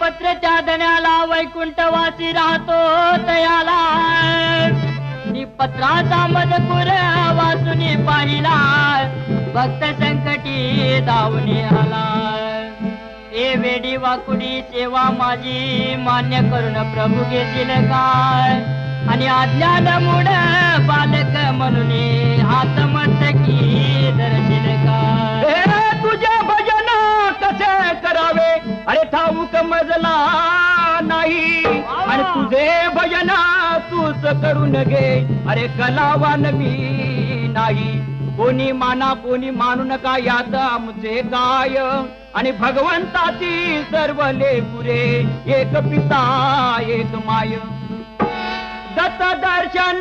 पत्र चादण्याला वैकुंठवासी राहतो तयाला पत्राचा मजकूर वाचून पाहिला भक्त संकटी धावून आला ए वेडी वाकुडी सेवा माझी मान्य करून प्रभू घेतील काय आणि अज्ञान मूढ बालक म्हणून हात मस्तकी धरशील काय तुझे भजन कसे करावे अरे ठाऊक मजला नाही आणि तुझे भजन तूच करून घे अरे कलावान मी नाही कोणी माना कोणी मानू नका यात आमचे काय आणि भगवंताची सर्व लेकुरे एक पिता एक माय दत्त दर्शन